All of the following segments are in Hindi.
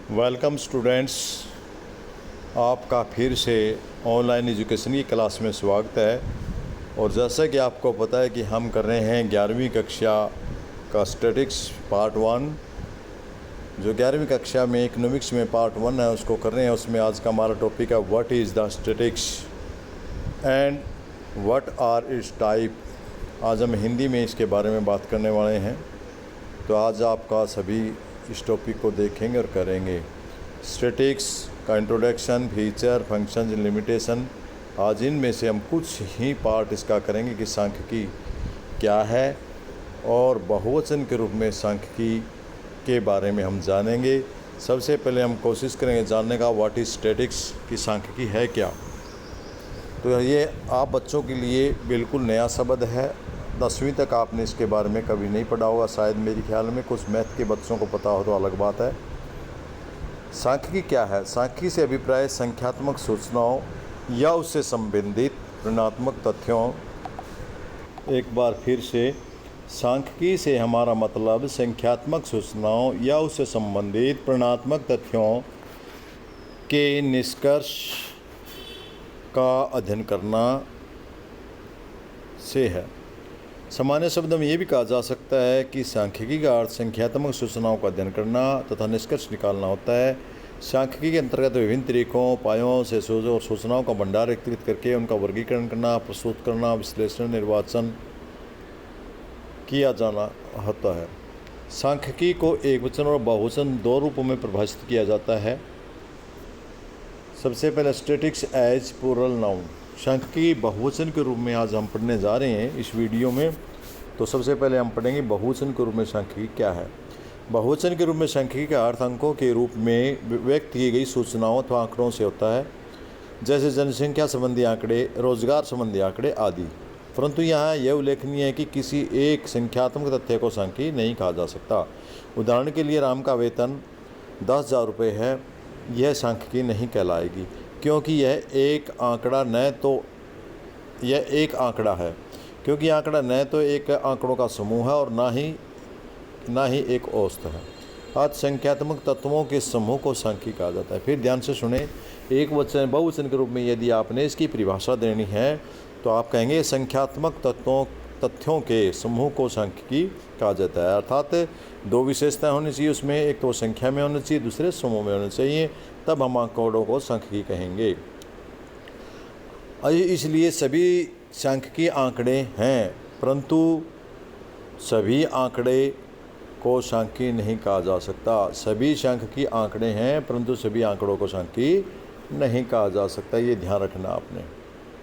वेलकम स्टूडेंट्स, आपका फिर से ऑनलाइन एजुकेशन की क्लास में स्वागत है। और जैसा कि आपको पता है कि हम कर रहे हैं 11वीं कक्षा का स्टैटिक्स पार्ट 1। जो 11वीं कक्षा में इकोनॉमिक्स में पार्ट 1 है उसको कर रहे हैं। उसमें आज का हमारा टॉपिक है what is the statics and what are its type. आज हम हिंदी में इसके बारे में बात करने वाले हैं। तो आज आपका सभी इस टॉपिक को देखेंगे और करेंगे। स्टैटिक्स का इंट्रोडक्शन, फीचर, फंक्शन, लिमिटेशन, आज इनमें से हम कुछ ही पार्ट इसका करेंगे कि सांख्यिकी क्या है और बहुवचन के रूप में सांख्यिकी के बारे में हम जानेंगे। सबसे पहले हम कोशिश करेंगे जानने का व्हाट इज़ स्टैटिक्स, कि सांख्यिकी है क्या। तो ये आप बच्चों के लिए बिल्कुल नया शब्द है। 10वीं तक आपने इसके बारे में कभी नहीं पढ़ा होगा शायद, मेरे ख्याल में कुछ मैथ के बच्चों को पता हो तो अलग बात है। सांख्यिकी क्या है? सांख्यिकी से अभिप्राय संख्यात्मक सूचनाओं या उससे संबंधित ऋणात्मक तथ्यों। एक बार फिर से, सांख्यिकी से हमारा मतलब संख्यात्मक सूचनाओं या उससे संबंधित ऋणात्मक तथ्यों के निष्कर्ष का अध्ययन करना से है। सामान्य शब्द में ये भी कहा जा सकता है कि सांख्यिकी का अर्थ संख्यात्मक सूचनाओं का अध्ययन करना तथा निष्कर्ष निकालना होता है। सांख्यिकी के अंतर्गत विभिन्न तरीकों, उपायों से और सूचनाओं का भंडार एकत्रित करके उनका वर्गीकरण करना, प्रस्तुत करना, विश्लेषण, निर्वाचन किया जाना होता है। सांख्यिकी को एकवचन और बहुवचन दो रूपों में परिभाषित किया जाता है। सबसे पहले स्टैटिक्स एज प्लूरल नाउन। सांख्यिकी बहुवचन के रूप में आज हम पढ़ने जा रहे हैं इस वीडियो में। तो सबसे पहले हम पढ़ेंगे बहुवचन के रूप में सांख्यिकी क्या है। बहुवचन के रूप में सांख्यिकी का अर्थ अंकों के रूप में व्यक्त की गई सूचनाओं अथवा आंकड़ों से होता है, जैसे जनसंख्या संबंधी आंकड़े, रोजगार संबंधी आंकड़े आदि। परंतु यहाँ यह उल्लेखनीय है कि किसी एक संख्यात्मक तथ्य को सांख्यिकी नहीं कहा जा सकता। उदाहरण के लिए राम का वेतन 10,000 रुपये है, यह सांख्यिकी नहीं कहलाएगी, क्योंकि यह एक आंकड़ा है, क्योंकि आंकड़ा न तो एक आंकड़ों का समूह है और ना ही एक औसत है। आज संख्यात्मक तत्वों के समूह को सांख्यिकी कहा जाता है। फिर ध्यान से सुने, एक वचन बहुवचन के रूप में यदि आपने इसकी परिभाषा देनी है तो आप कहेंगे संख्यात्मक तथ्यों के समूह को सांख्यिकी कहा जाता है। अर्थात दो विशेषताएं होनी चाहिए उसमें, एक तो संख्या में होनी चाहिए, दूसरे समूह में होने चाहिए, तब हम आंकड़ों को सांख्यिकी कहेंगे। इसलिए सभी सांख्यिकी आंकड़े हैं, परंतु सभी आंकड़े को सांख्यिकी नहीं कहा जा सकता। सभी सांख्यिकी आंकड़े हैं, परंतु सभी आंकड़ों को सांख्यिकी नहीं कहा जा सकता। ये ध्यान रखना आपने,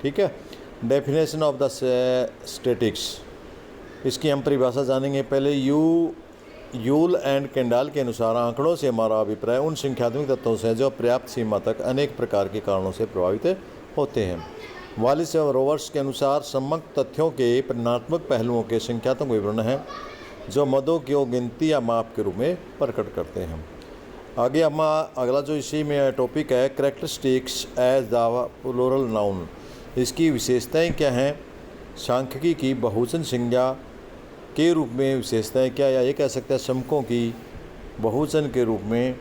ठीक है। डेफिनेशन ऑफ द स्टैटिक्स, इसकी हम परिभाषा जानेंगे। पहले यूल एंड केंडाल के अनुसार आंकड़ों से हमारा अभिप्राय उन संख्यात्मक तत्वों से जो पर्याप्त सीमा तक अनेक प्रकार के कारणों से प्रभावित होते हैं। वालिस और रोवर्स के अनुसार समग्र तथ्यों के परिमाणात्मक पहलुओं के संख्यात्मक विवरण हैं जो मदों की गिनती या माप के रूप में प्रकट करते हैं। आगे हम अगला जो इसी में टॉपिक है, characteristics as the plural noun. इसकी विशेषताएं क्या हैं? सांख्यिकी की बहुवचन संज्ञा के रूप में विशेषताएं क्या, या ये कह सकते हैं समकों की बहुवचन के रूप में,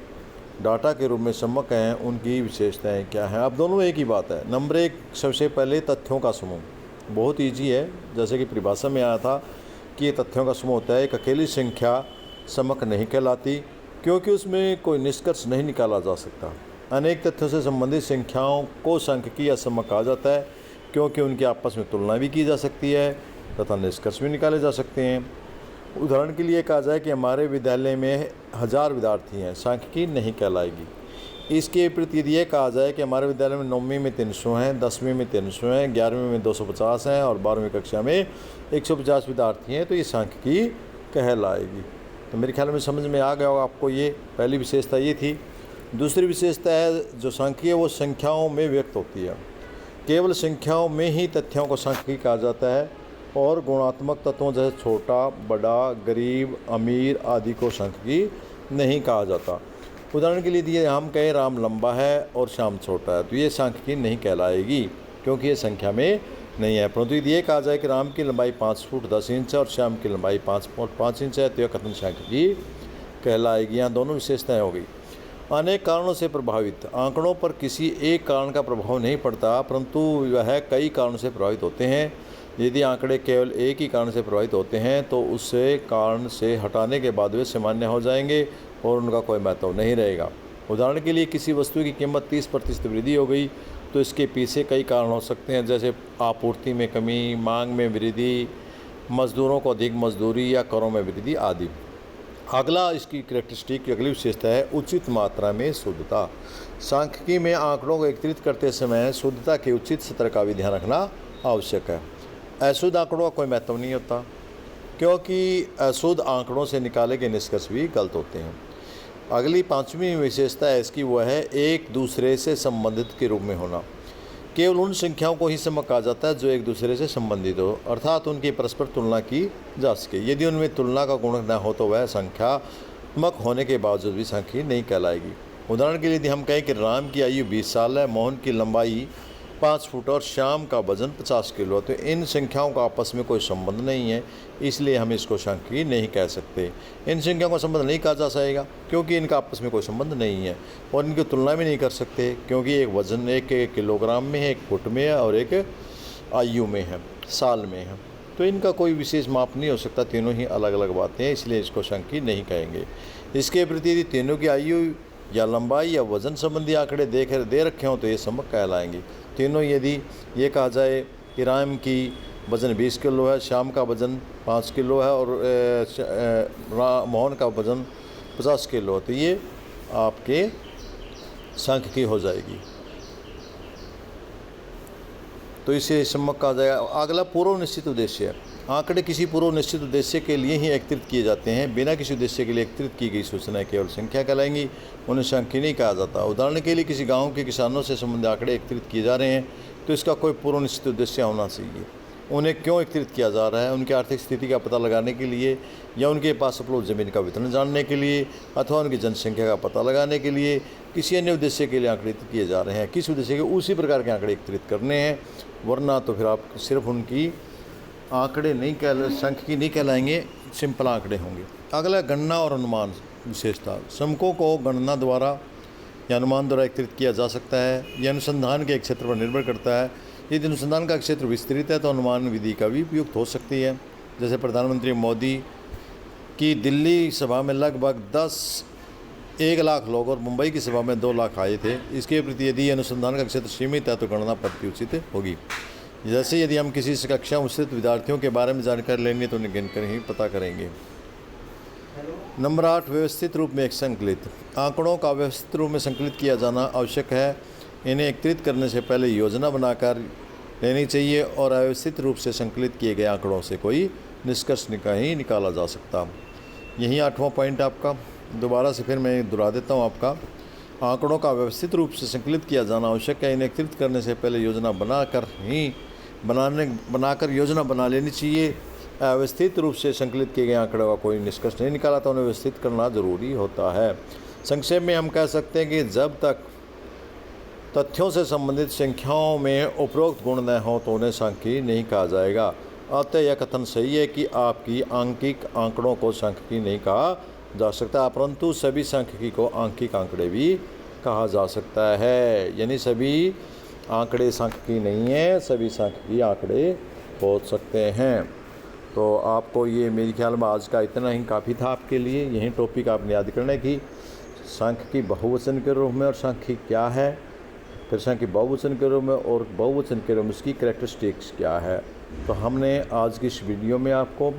डाटा के रूप में समक हैं, उनकी विशेषताएं क्या हैं। अब दोनों एक ही बात है। नंबर एक, सबसे पहले तथ्यों का समूह बहुत ईजी है। जैसे कि परिभाषा में आया था कि ये तथ्यों का समूह होता है। एक अकेली संख्या समक नहीं कहलाती, क्योंकि उसमें कोई निष्कर्ष नहीं निकाला जा सकता। अनेक तथ्यों से संबंधित संख्याओं को सांख्यिकी या समक कहा जाता है, क्योंकि उनकी आपस में तुलना भी की जा सकती है तथा निष्कर्ष भी निकाले जा सकते हैं। उदाहरण के लिए कहा जाए कि हमारे विद्यालय में 1000 विद्यार्थी हैं, सांख्यिकी नहीं कहलाएगी। इसके विपरीत यदि यह कहा जाए कि हमारे विद्यालय में 9वीं में 300 हैं, 10वीं में 300 हैं, 11वीं में 250 हैं और 12वीं कक्षा में 150 विद्यार्थी हैं, तो ये सांख्यिकी कहलाएगी। तो मेरे ख्याल में समझ में आ गया होगा आपको। ये पहली विशेषता ये थी। दूसरी विशेषता है जो सांख्यिकी है वो संख्याओं में व्यक्त होती है। केवल संख्याओं में ही तथ्यों को सांख्यिकी कहा जाता है और गुणात्मक तत्वों जैसे छोटा, बड़ा, गरीब, अमीर आदि को सांख्यिकी नहीं कहा जाता। उदाहरण के लिए यदि हम कहें राम लंबा है और श्याम छोटा है, तो ये सांख्यिकी नहीं कहलाएगी, क्योंकि ये संख्या में नहीं है। परंतु यदि ये कहा जाए कि राम की लंबाई 5 फुट 10 इंच है और श्याम की लंबाई 5 फुट 5 इंच है, तो यह कथन सांख्यिकी कहलाएगी। यहाँ दोनों विशेषताएँ हो गई। अनेक कारणों से प्रभावित। आंकड़ों पर किसी एक कारण का प्रभाव नहीं पड़ता, परंतु वह कई कारणों से प्रभावित होते हैं। यदि आंकड़े केवल एक ही कारण से प्रभावित होते हैं तो उसे कारण से हटाने के बाद वे सामान्य हो जाएंगे और उनका कोई महत्व नहीं रहेगा। उदाहरण के लिए, किसी वस्तु की कीमत 30% वृद्धि हो गई तो इसके पीछे कई कारण हो सकते हैं, जैसे आपूर्ति में कमी, मांग में वृद्धि, मजदूरों को अधिक मजदूरी या करों में वृद्धि आदि। अगला इसकी कैरेक्टरिस्टिक की अगली विशेषता है उचित मात्रा में शुद्धता। सांख्यिकी में आंकड़ों को एकत्रित करते समय शुद्धता के उचित स्तर का भी ध्यान रखना आवश्यक है। अशुद्ध आंकड़ों का कोई महत्व नहीं होता, क्योंकि अशुद्ध आंकड़ों से निकाले गए निष्कर्ष भी गलत होते हैं। अगली पांचवी विशेषता है इसकी, वह है एक दूसरे से संबंधित के रूप में होना। केवल उन संख्याओं को ही समक कहा जाता है जो एक दूसरे से संबंधित हो, अर्थात उनकी परस्पर तुलना की जा सके। यदि उनमें तुलना का गुण न हो तो वह संख्यात्मक होने के बावजूद भी सांख्यिकी नहीं कहलाएगी। उदाहरण के लिए यदि हम कहें कि राम की आयु 20 साल है, मोहन की लंबाई 5 फुट और श्याम का वजन 50 किलो, तो इन संख्याओं का आपस में कोई संबंध नहीं है, इसलिए हम इसको सांख्यिकी नहीं कह सकते। इन संख्याओं का संबंध नहीं कहा जा सकेगा क्योंकि इनका आपस में कोई संबंध नहीं है, और इनकी तुलना भी नहीं कर सकते क्योंकि एक वजन एक किलोग्राम में है, एक फुट में है और एक आयु में है, साल में है, तो इनका कोई विशेष माप नहीं हो सकता। तीनों ही अलग अलग बातें हैं, इसलिए इसको सांख्यिकी नहीं कहेंगे। इसके प्रति यदि तीनों की आयु या लंबाई या वजन संबंधी आंकड़े दे रखे हों तो ये समक कहलाएंगे। तीनों, यदि ये कहा जाए कि राम की वज़न 20 किलो है, श्याम का वज़न 5 किलो है और मोहन का वज़न 50 किलो है, तो ये आपके सांख्यिकी हो जाएगी, तो इसे सम्मक कहा जाएगा। अगला पूर्व निश्चित उद्देश्य है। आंकड़े किसी पूर्व निश्चित उद्देश्य के लिए ही एकत्रित किए जाते हैं। बिना किसी उद्देश्य के लिए एकत्रित की गई सूचनाएं केवल संख्या कहलाएंगी, उन्हें सांख्यिकी नहीं कहा जाता। उदाहरण के लिए, किसी गांव के किसानों से संबंधित आंकड़े एकत्रित किए जा रहे हैं तो इसका कोई पूर्व निश्चित उद्देश्य होना चाहिए। उन्हें क्यों एकत्रित किया जा रहा है? उनकी आर्थिक स्थिति का पता लगाने के लिए, या उनके पास उपलब्ध जमीन का वितरण जानने के लिए, अथवा उनकी जनसंख्या का पता लगाने के लिए, किसी अन्य उद्देश्य के लिए आंकड़े किए जा रहे हैं। किस उद्देश्य के? उसी प्रकार के आंकड़े एकत्रित करने हैं, वरना तो फिर आप सिर्फ उनकी आंकड़े नहीं सांख्यिकी नहीं कहलाएंगे, सिंपल आंकड़े होंगे। अगला गणना और अनुमान विशेषता। समकों को गणना द्वारा या अनुमान द्वारा एकत्रित किया जा सकता है। यह अनुसंधान के एक क्षेत्र पर निर्भर करता है। यदि अनुसंधान का क्षेत्र विस्तृत है तो अनुमान विधि का भी उपयुक्त हो सकती है। जैसे प्रधानमंत्री मोदी की दिल्ली सभा में लगभग 1 लाख लोग और मुंबई की सभा में 2 लाख आए थे। इसके प्रति यदि अनुसंधान का क्षेत्र सीमित है तो गणना पद्धति उचित होगी। जैसे यदि हम किसी कक्षा में उपस्थित विद्यार्थियों के बारे में जानकारी लेंगे तो उन्हें गिनकर ही पता करेंगे। नंबर 8, व्यवस्थित रूप में एक संकलित। आंकड़ों का व्यवस्थित रूप में संकलित किया जाना आवश्यक है। इन्हें एकत्रित करने से पहले योजना बनाकर लेनी चाहिए और अव्यवस्थित रूप से संकलित किए गए आंकड़ों से कोई निष्कर्ष नहीं निकाला जा सकता। यही 8वां पॉइंट आपका। दोबारा से फिर मैं दोहरा देता हूँ आपका। आंकड़ों का व्यवस्थित रूप से संकलित किया जाना आवश्यक है। इन्हें एकत्रित करने से पहले योजना बनाकर योजना बना लेनी चाहिए। अव्यवस्थित रूप से संकलित किए गए आंकड़ों का कोई निष्कर्ष नहीं निकाला तो उन्हें व्यवस्थित करना जरूरी होता है। संक्षेप में हम कह सकते हैं कि जब तक तथ्यों से संबंधित संख्याओं में उपरोक्त गुण न हो तो उन्हें सांख्यिकी नहीं कहा जाएगा। अतः यह कथन सही है कि आपकी आंकिक आंकड़ों को सांख्यिकी नहीं कहा जा सकता, परंतु सभी सांख्यिकी को आंकिक आंकड़े भी कहा जा सकता है। यानी सभी आंकड़े सांख्यिकी नहीं है, सभी सांख्यिकी आंकड़े हो सकते हैं। तो आपको ये मेरे ख्याल में आज का इतना ही काफ़ी था आपके लिए। यही टॉपिक आपने याद करना है कि सांख्यिकी बहुवचन के रूप में और सांख्यिकी क्या है, फिर सांख्यिकी बहुवचन के रूप में और बहुवचन के रूप में उसकी कैरेक्टरिस्टिक्स क्या है। तो हमने आज की इस वीडियो में आपको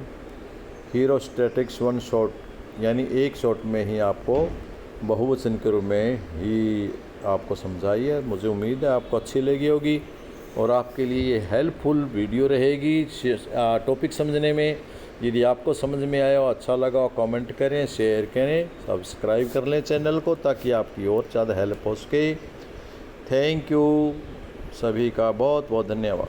हीरोस्टैटिक्स 1 शॉट यानी एक शॉट में ही आपको बहुवचन के रूप में ही आपको समझाई है। मुझे उम्मीद है आपको अच्छी लगी होगी और आपके लिए ये हेल्पफुल वीडियो रहेगी टॉपिक समझने में। यदि आपको समझ में आया और अच्छा लगा कमेंट करें, शेयर करें, सब्सक्राइब कर लें चैनल को ताकि आपकी और ज़्यादा हेल्प हो सके। थैंक यू, सभी का बहुत बहुत धन्यवाद।